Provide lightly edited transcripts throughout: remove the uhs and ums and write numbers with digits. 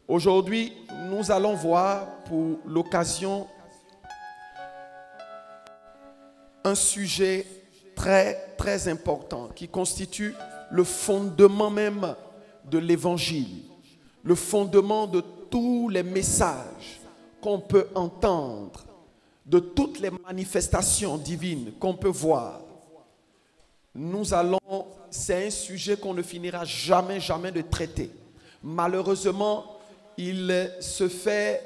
Aujourd'hui, nous allons voir pour l'occasion un sujet très important qui constitue le fondement même de l'évangile, le fondement de tous les messages qu'on peut entendre, de toutes les manifestations divines qu'on peut voir. C'est un sujet qu'on ne finira jamais de traiter. Malheureusement, il se fait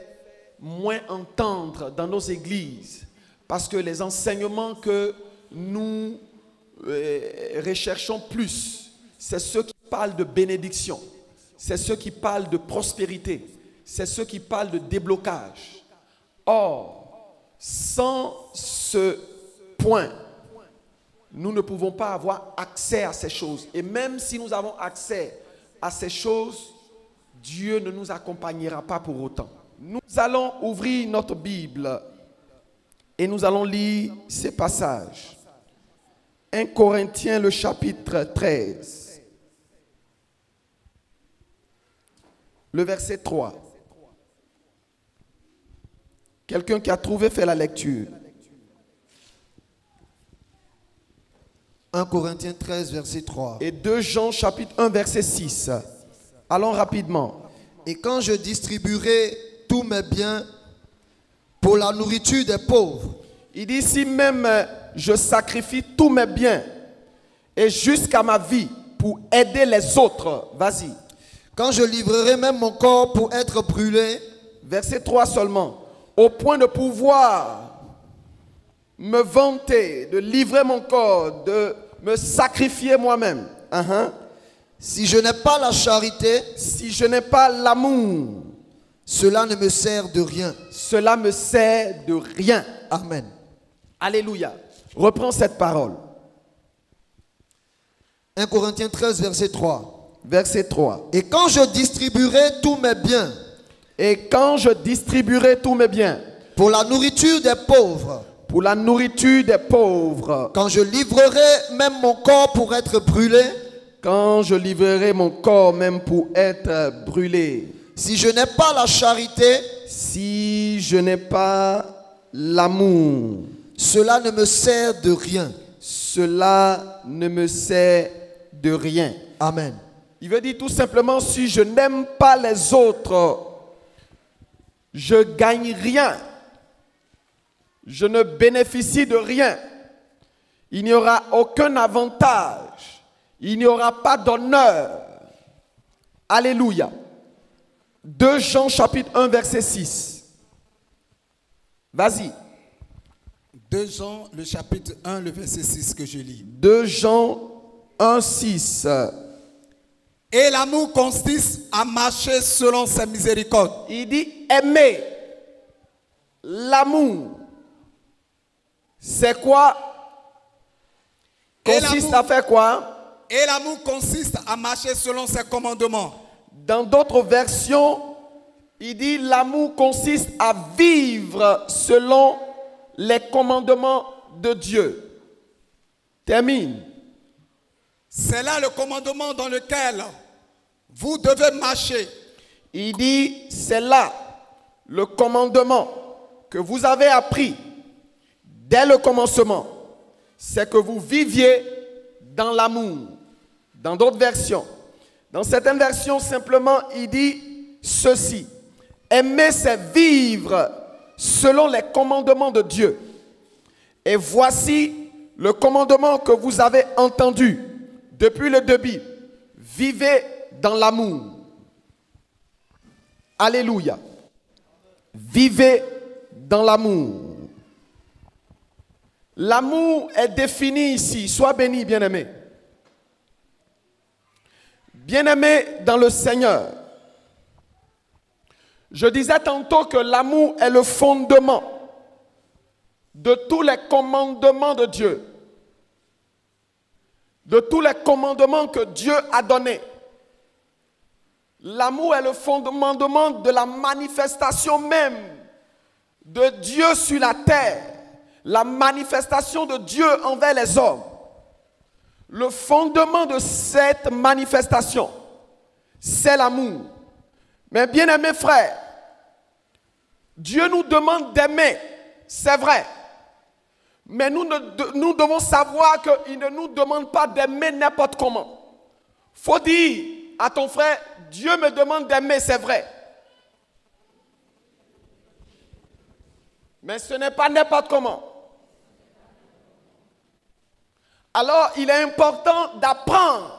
moins entendre dans nos églises parce que les enseignements que nous recherchons plus, c'est ceux qui parlent de bénédiction, c'est ceux qui parlent de prospérité, c'est ceux qui parlent de déblocage. Or, sans ce point, nous ne pouvons pas avoir accès à ces choses. Et même si nous avons accès à ces choses, Dieu ne nous accompagnera pas pour autant. Nous allons ouvrir notre Bible et nous allons lire ces passages. 1 Corinthiens, le chapitre 13, le verset 3. Quelqu'un qui a trouvé fait la lecture. 1 Corinthiens 13, verset 3. Et 2 Jean, chapitre 1, verset 6. Allons rapidement. Et quand je distribuerai tous mes biens pour la nourriture des pauvres. Il dit, si même je sacrifie tous mes biens et jusqu'à ma vie pour aider les autres. Vas-y. Quand je livrerai même mon corps pour être brûlé. Verset 3 seulement. Au point de pouvoir me vanter, de livrer mon corps, de me sacrifier moi-même. Si je n'ai pas la charité, si je n'ai pas l'amour, cela ne me sert de rien. Cela me sert de rien. Amen. Alléluia. Reprends cette parole. 1 Corinthiens 13, verset 3. Verset 3. Et quand je distribuerai tous mes biens. Et quand je distribuerai tous mes biens. Pour la nourriture des pauvres. Pour la nourriture des pauvres. Quand je livrerai même mon corps pour être brûlé. Quand je livrerai mon corps même pour être brûlé. Si je n'ai pas la charité. Si je n'ai pas l'amour. Cela ne me sert de rien. Cela ne me sert de rien. Amen. Il veut dire tout simplement, si je n'aime pas les autres, je gagne rien. Je ne bénéficie de rien. Il n'y aura aucun avantage. Il n'y aura pas d'honneur. Alléluia. 2 Jean chapitre 1 verset 6. Vas-y. 2 Jean le chapitre 1 le verset 6 que je lis. 2 Jean 1 6. Et l'amour consiste à marcher selon sa miséricorde. Il dit aimer. L'amour. C'est quoi? Consiste à faire quoi? Et l'amour consiste à marcher selon ses commandements. Dans d'autres versions, il dit l'amour consiste à vivre selon les commandements de Dieu. Termine. C'est là le commandement dans lequel vous devez marcher. Il dit, c'est là le commandement que vous avez appris dès le commencement. C'est que vous viviez dans l'amour. Dans d'autres versions. Dans certaines versions, simplement, il dit ceci. Aimer, c'est vivre selon les commandements de Dieu. Et voici le commandement que vous avez entendu depuis le début. Vivez dans l'amour. Alléluia. Vivez dans l'amour. L'amour est défini ici. Sois béni, bien-aimé. Bien-aimé dans le Seigneur. Je disais tantôt que l'amour est le fondement de tous les commandements de Dieu. De tous les commandements que Dieu a donnés. L'amour est le fondement de la manifestation même de Dieu sur la terre. La manifestation de Dieu envers les hommes. Le fondement de cette manifestation, c'est l'amour. Mais bien aimés frères, Dieu nous demande d'aimer, c'est vrai. Mais nous devons savoir qu'il ne nous demande pas d'aimer n'importe comment. Faut dire à ton frère, Dieu me demande d'aimer, c'est vrai. Mais ce n'est pas n'importe comment. Alors, il est important d'apprendre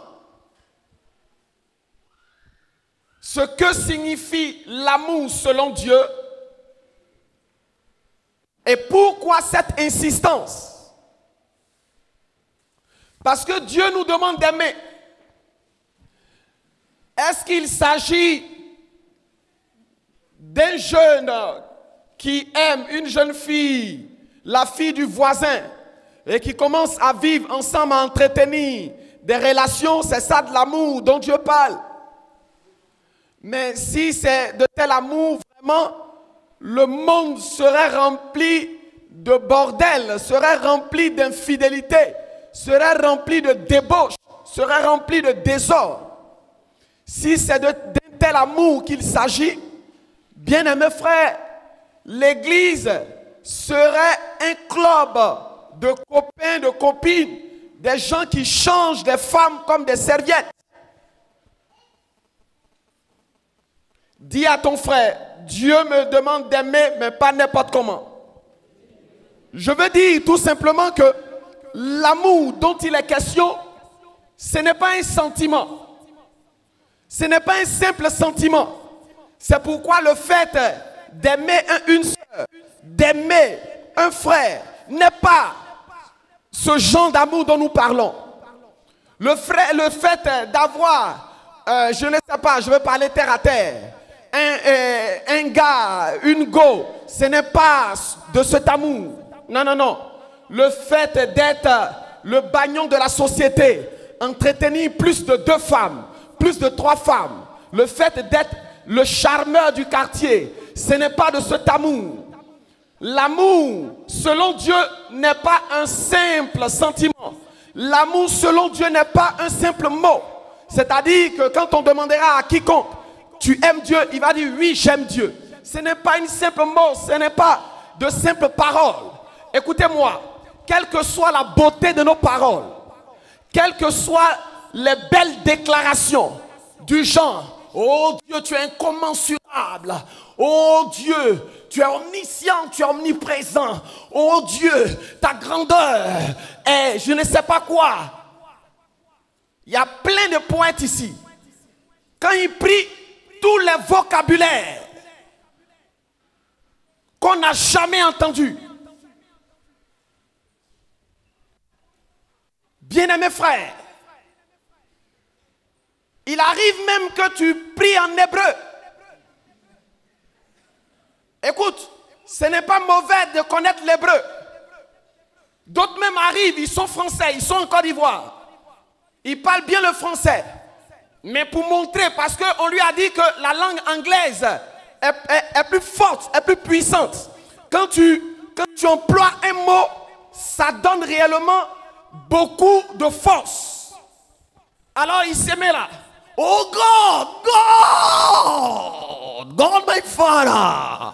ce que signifie l'amour selon Dieu et pourquoi cette insistance. Parce que Dieu nous demande d'aimer. Est-ce qu'il s'agit d'un jeune qui aime une jeune fille, la fille du voisin, et qui commence à vivre ensemble, à entretenir des relations? C'est ça de l'amour dont Dieu parle. Mais si c'est de tel amour, vraiment, le monde serait rempli de bordel, serait rempli d'infidélité, serait rempli de débauche, serait rempli de désordre. Si c'est d'un tel amour qu'il s'agit, bien-aimés frères, l'Église serait un club de copains, de copines, des gens qui changent des femmes comme des serviettes. Dis à ton frère, Dieu me demande d'aimer, mais pas n'importe comment. Je veux dire tout simplement que l'amour dont il est question, ce n'est pas un sentiment. Ce n'est pas un simple sentiment. C'est pourquoi le fait d'aimer une soeur, d'aimer un frère, n'est pas ce genre d'amour dont nous parlons. Le fait d'avoir, je ne sais pas, je veux parler terre à terre, un gars, une go, ce n'est pas de cet amour. Non, non, non. Le fait d'être le bagnon de la société, entretenir plus de 2 femmes, plus de 3 femmes, le fait d'être le charmeur du quartier, ce n'est pas de cet amour. L'amour, selon Dieu, n'est pas un simple sentiment. L'amour, selon Dieu, n'est pas un simple mot. C'est-à-dire que quand on demandera à quiconque, tu aimes Dieu, il va dire oui, j'aime Dieu. Ce n'est pas une simple mot, ce n'est pas de simples paroles. Écoutez-moi, quelle que soit la beauté de nos paroles, quelles que soient les belles déclarations du genre, oh Dieu, tu es incommensurable. Oh Dieu, tu es omniscient, tu es omniprésent. Oh Dieu, ta grandeur est je ne sais pas quoi. Il y a plein de poètes ici. Quand ils prient, tous les vocabulaires qu'on n'a jamais entendus. Bien-aimés frères, il arrive même que tu pries en hébreu. Écoute, ce n'est pas mauvais de connaître l'hébreu. D'autres même arrivent, ils sont français, ils sont en Côte d'Ivoire. Ils parlent bien le français. Mais pour montrer, parce qu'on lui a dit que la langue anglaise est plus forte, est plus puissante. Quand tu emploies un mot, ça donne réellement beaucoup de force. Alors il se met là. Oh God, my Father,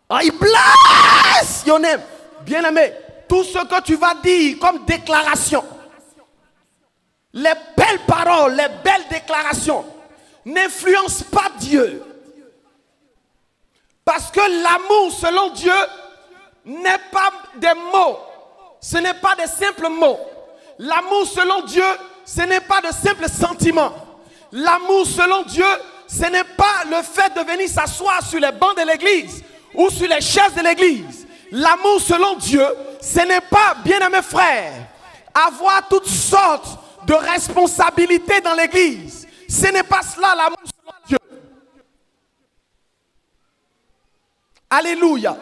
I bless your name. Bien-aimé, tout ce que tu vas dire comme déclaration, les belles paroles, les belles déclarations n'influencent pas Dieu. Parce que l'amour selon Dieu n'est pas des mots. Ce n'est pas des simples mots. L'amour selon Dieu, ce n'est pas de simples sentiments. L'amour selon Dieu, ce n'est pas le fait de venir s'asseoir sur les bancs de l'église ou sur les chaises de l'église. L'amour selon Dieu, ce n'est pas, bien-aimés frères, avoir toutes sortes de responsabilités dans l'église. Ce n'est pas cela l'amour selon Dieu. Alléluia.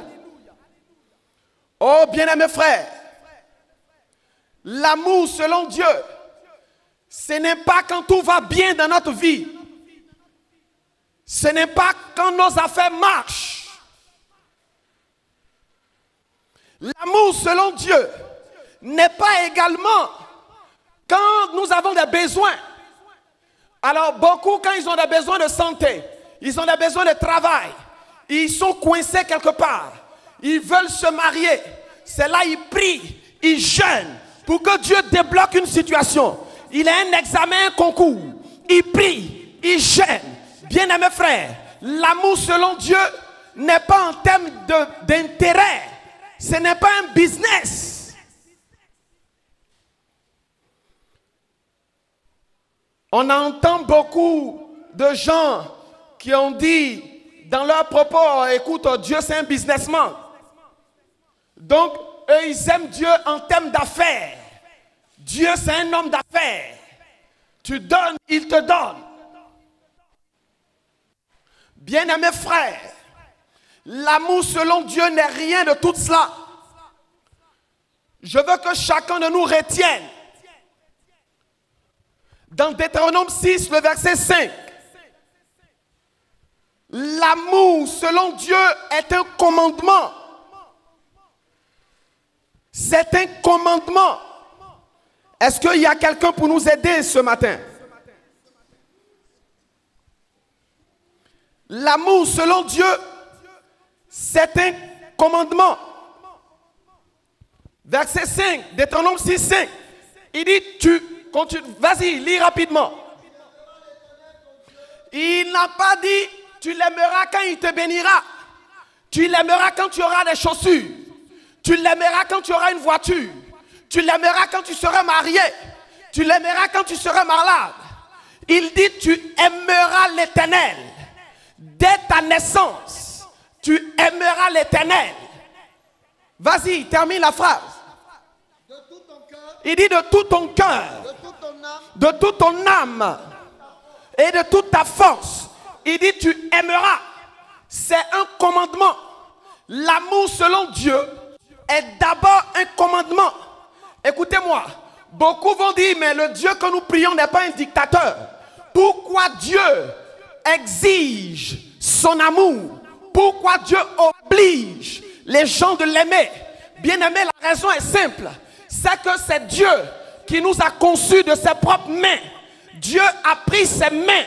Oh, bien-aimés frères, l'amour selon Dieu, ce n'est pas quand tout va bien dans notre vie. Ce n'est pas quand nos affaires marchent. L'amour selon Dieu n'est pas également quand nous avons des besoins. Alors beaucoup, quand ils ont des besoins de santé, Ils ont des besoins de travail. Ils sont coincés quelque part. Ils veulent se marier. C'est là ils prient, ils jeûnent pour que Dieu débloque une situation. Il a un examen, un concours. Il prie, il jeûne. Bien-aimés frères, l'amour selon Dieu n'est pas en termes d'intérêt. Ce n'est pas un business. On entend beaucoup de gens qui ont dit dans leurs propos, écoute, Dieu c'est un businessman. Donc, eux, ils aiment Dieu en termes d'affaires. Dieu c'est un homme d'affaires. Tu donnes, il te donne. Bien-aimés frères, l'amour selon Dieu n'est rien de tout cela. Je veux que chacun de nous retienne. Dans Deutéronome 6, le verset 5. L'amour selon Dieu est un commandement. C'est un commandement. Est-ce qu'il y a quelqu'un pour nous aider ce matin? L'amour selon Dieu, c'est un commandement. Verset 5, Deutéronome 6, 5. Il dit, vas-y, lis rapidement. Il n'a pas dit, tu l'aimeras quand il te bénira. Tu l'aimeras quand tu auras des chaussures. Tu l'aimeras quand tu auras une voiture. Tu l'aimeras quand tu seras marié. Tu l'aimeras quand tu seras malade. Il dit, tu aimeras l'Éternel. Dès ta naissance, tu aimeras l'Éternel. Vas-y, termine la phrase. Il dit de tout ton cœur, de toute ton âme et de toute ta force. Il dit tu aimeras. C'est un commandement. L'amour selon Dieu est d'abord un commandement. Écoutez-moi, beaucoup vont dire mais le Dieu que nous prions n'est pas un dictateur. Pourquoi Dieu exige son amour? Pourquoi Dieu oblige les gens de l'aimer? Bien-aimé, la raison est simple. C'est que c'est Dieu qui nous a conçus de ses propres mains. Dieu a pris ses mains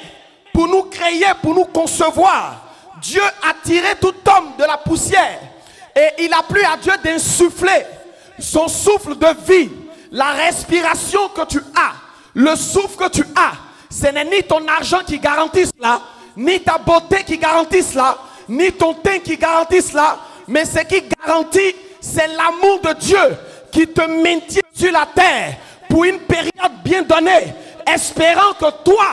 pour nous créer, pour nous concevoir. Dieu a tiré tout homme de la poussière et il a plu à Dieu d'insuffler son souffle de vie. La respiration que tu as, le souffle que tu as, ce n'est ni ton argent qui garantit cela, ni ta beauté qui garantit cela, ni ton teint qui garantit cela, mais ce qui garantit, c'est l'amour de Dieu qui te maintient sur la terre pour une période bien donnée, espérant que toi,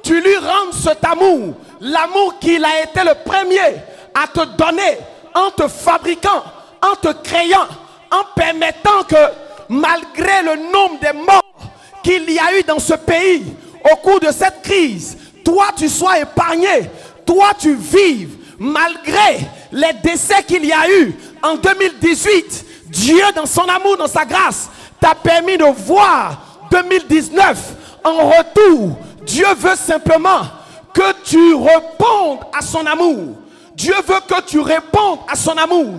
tu lui rendes cet amour, l'amour qu'il a été le premier à te donner en te fabriquant, en te créant, en permettant que malgré le nombre de morts qu'il y a eu dans ce pays au cours de cette crise, toi tu sois épargné, toi tu vives malgré les décès qu'il y a eu en 2018. Dieu dans son amour, dans sa grâce, t'a permis de voir 2019 en retour. Dieu veut simplement que tu répondes à son amour. Dieu veut que tu répondes à son amour.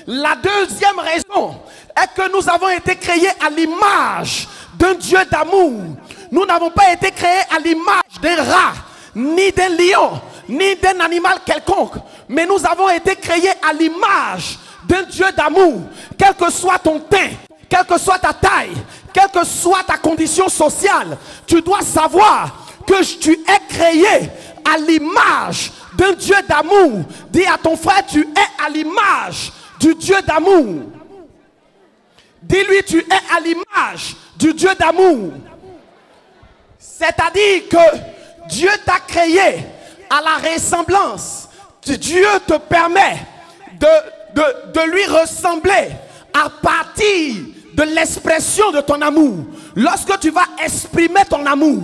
La deuxième raison est que nous avons été créés à l'image d'un Dieu d'amour. Nous n'avons pas été créés à l'image d'un rat, ni d'un lion, ni d'un animal quelconque. Mais nous avons été créés à l'image d'un Dieu d'amour. Quel que soit ton teint, quelle que soit ta taille, quelle que soit ta condition sociale, tu dois savoir que tu es créé à l'image d'un Dieu d'amour. Dis à ton frère, tu es à l'image du Dieu d'amour. Dis-lui, tu es à l'image du Dieu d'amour. C'est-à-dire que Dieu t'a créé à la ressemblance. Dieu te permet de lui ressembler à partir de l'expression de ton amour. Lorsque tu vas exprimer ton amour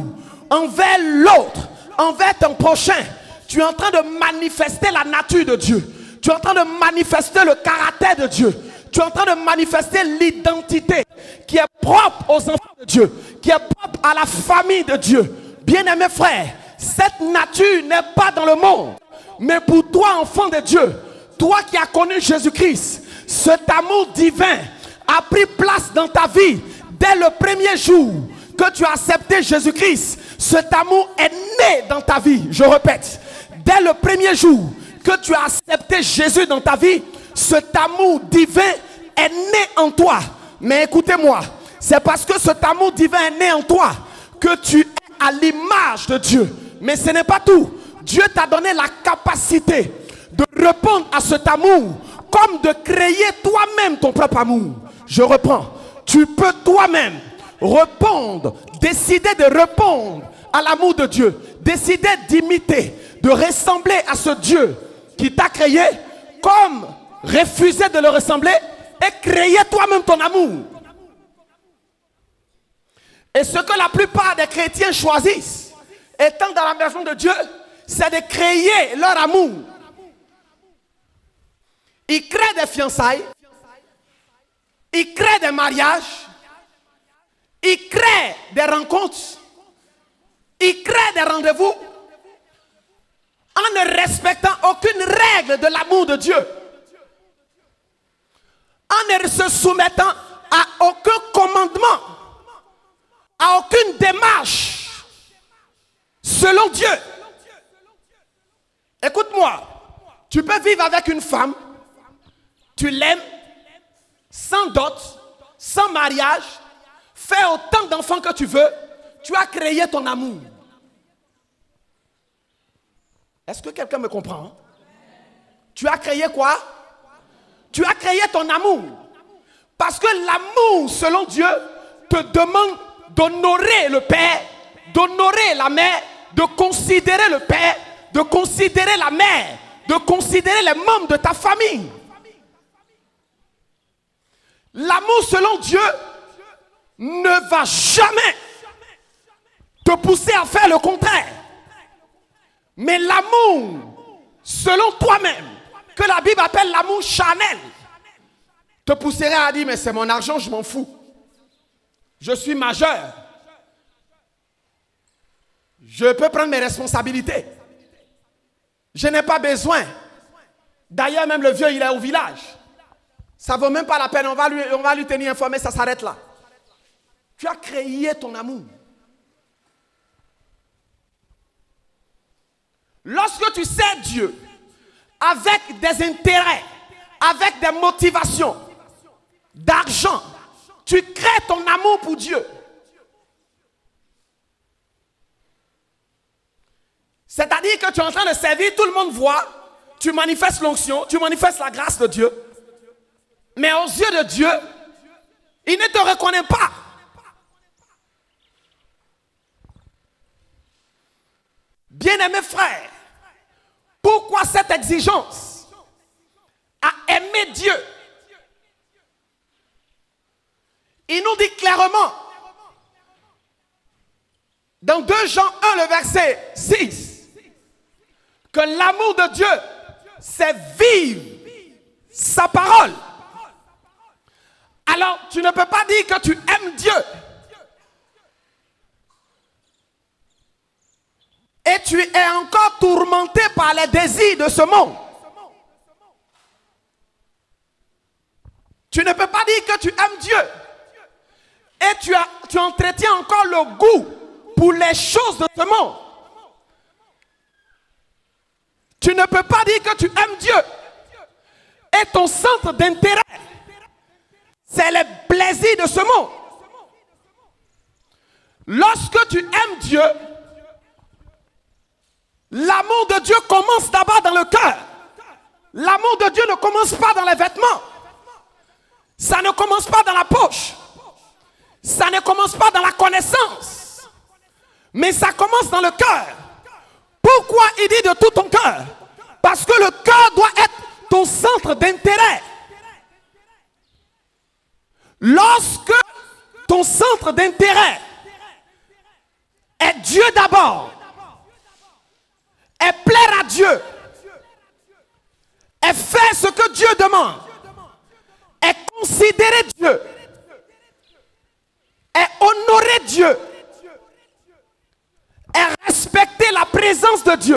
envers l'autre, envers ton prochain, tu es en train de manifester la nature de Dieu. Tu es en train de manifester le caractère de Dieu. Tu es en train de manifester l'identité qui est propre aux enfants de Dieu, qui est propre à la famille de Dieu. Bien-aimés frères, cette nature n'est pas dans le monde. Mais pour toi, enfant de Dieu, toi qui as connu Jésus-Christ, cet amour divin a pris place dans ta vie dès le premier jour que tu as accepté Jésus-Christ. Cet amour est né dans ta vie. Je répète, dès le premier jour que tu as accepté Jésus dans ta vie, cet amour divin est né en toi. Mais écoutez-moi, c'est parce que cet amour divin est né en toi que tu es à l'image de Dieu. Mais ce n'est pas tout. Dieu t'a donné la capacité de répondre à cet amour, comme de créer toi-même ton propre amour. Je reprends. Tu peux toi-même répondre, décider de répondre à l'amour de Dieu, décider d'imiter, de ressembler à ce Dieu qui t'a créé, comme refuser de le ressembler et créer toi-même ton amour. Et ce que la plupart des chrétiens choisissent, étant dans la maison de Dieu, c'est de créer leur amour. Ils créent des fiançailles, ils créent des mariages, ils créent des rencontres, ils créent des rendez-vous en ne respectant aucune règle de l'amour de Dieu, en ne se soumettant à aucun commandement, à aucune démarche selon Dieu. Écoute-moi, tu peux vivre avec une femme, tu l'aimes, sans dot, sans mariage, fais autant d'enfants que tu veux, tu as créé ton amour. Est-ce que quelqu'un me comprend? Tu as créé quoi? Tu as créé ton amour. Parce que l'amour, selon Dieu, te demande d'honorer le père, d'honorer la mère, de considérer le père, de considérer la mère, de considérer les membres de ta famille. L'amour selon Dieu ne va jamais te pousser à faire le contraire. Mais l'amour selon toi-même, que la Bible appelle l'amour charnel, te pousserait à dire, mais c'est mon argent, je m'en fous. Je suis majeur. Je peux prendre mes responsabilités. Je n'ai pas besoin. D'ailleurs, même le vieux, il est au village. Ça ne vaut même pas la peine. On va lui tenir informé, ça s'arrête là. Tu as créé ton amour. Lorsque tu sers Dieu avec des intérêts, avec des motivations, d'argent, tu crées ton amour pour Dieu. C'est-à-dire que tu es en train de servir, tout le monde voit, tu manifestes l'onction, tu manifestes la grâce de Dieu. Mais aux yeux de Dieu, il ne te reconnaît pas. Bien-aimés frères, pourquoi cette exigence à aimer Dieu? Il nous dit clairement, dans 2 Jean 1, le verset 6, que l'amour de Dieu, c'est vivre sa parole. Alors, tu ne peux pas dire que tu aimes Dieu et tu es encore tourmenté par les désirs de ce monde. Tu ne peux pas dire que tu aimes Dieu et tu entretiens encore le goût pour les choses de ce monde. Tu ne peux pas dire que tu aimes Dieu et ton centre d'intérêt, c'est les plaisirs de ce monde. Lorsque tu aimes Dieu, l'amour de Dieu commence d'abord dans le cœur. L'amour de Dieu ne commence pas dans les vêtements. Ça ne commence pas dans la poche. Ça ne commence pas dans la connaissance. Mais ça commence dans le cœur. Pourquoi il dit de tout ton cœur? Parce que le cœur doit être ton centre d'intérêt. Lorsque ton centre d'intérêt est Dieu d'abord, est plaire à Dieu, est faire ce que Dieu demande, est considérer Dieu, est honorer Dieu, est respecter la présence de Dieu,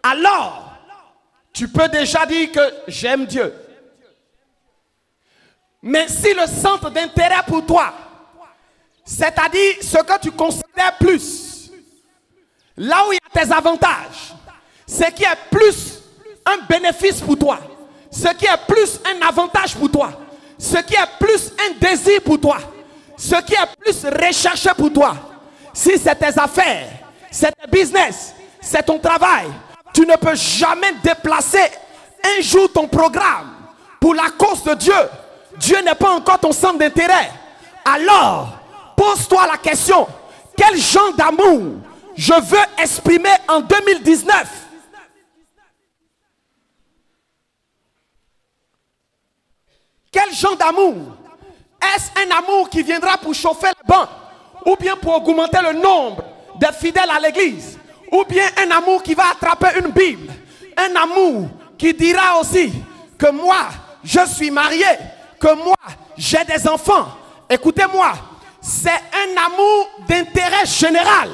alors tu peux déjà dire que j'aime Dieu. Mais si le centre d'intérêt pour toi, c'est-à-dire ce que tu considères plus, là où il y a tes avantages, ce qui est plus un bénéfice pour toi, ce qui est plus un avantage pour toi, ce qui est plus un désir pour toi, ce qui est plus recherché pour toi, si c'est tes affaires, c'est tes business, c'est ton travail, tu ne peux jamais déplacer un jour ton programme pour la cause de Dieu. Dieu n'est pas encore ton centre d'intérêt. Alors, pose-toi la question, quel genre d'amour je veux exprimer en 2019? Quel genre d'amour? Est-ce un amour qui viendra pour chauffer les bancs, ou bien pour augmenter le nombre des fidèles à l'église, ou bien un amour qui va attraper une Bible, un amour qui dira aussi que moi je suis marié, que moi j'ai des enfants? Écoutez-moi, c'est un amour d'intérêt général.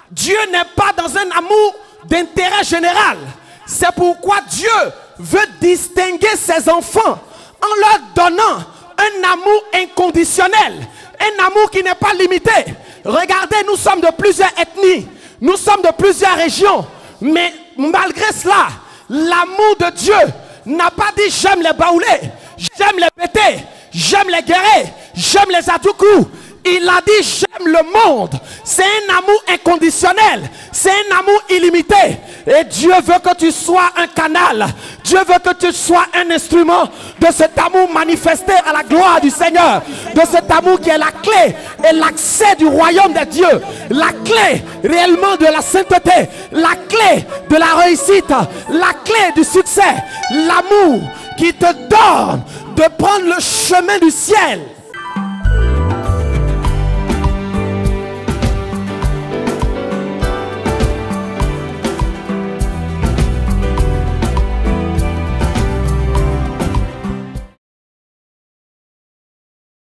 Dieu n'est pas dans un amour d'intérêt général. C'est pourquoi Dieu veut distinguer ses enfants en leur donnant un amour inconditionnel, un amour qui n'est pas limité. Regardez, nous sommes de plusieurs ethnies, nous sommes de plusieurs régions, mais malgré cela, l'amour de Dieu n'a pas dit j'aime les baoulés, j'aime les bétés, j'aime les guerriers, j'aime les adoukou. Il a dit j'aime le monde. C'est un amour inconditionnel, c'est un amour illimité. Et Dieu veut que tu sois un canal, Dieu veut que tu sois un instrument de cet amour manifesté à la gloire du Seigneur, de cet amour qui est la clé et l'accès du royaume de Dieu, la clé réellement de la sainteté, la clé de la réussite, la clé du succès, l'amour qui te donne de prendre le chemin du ciel.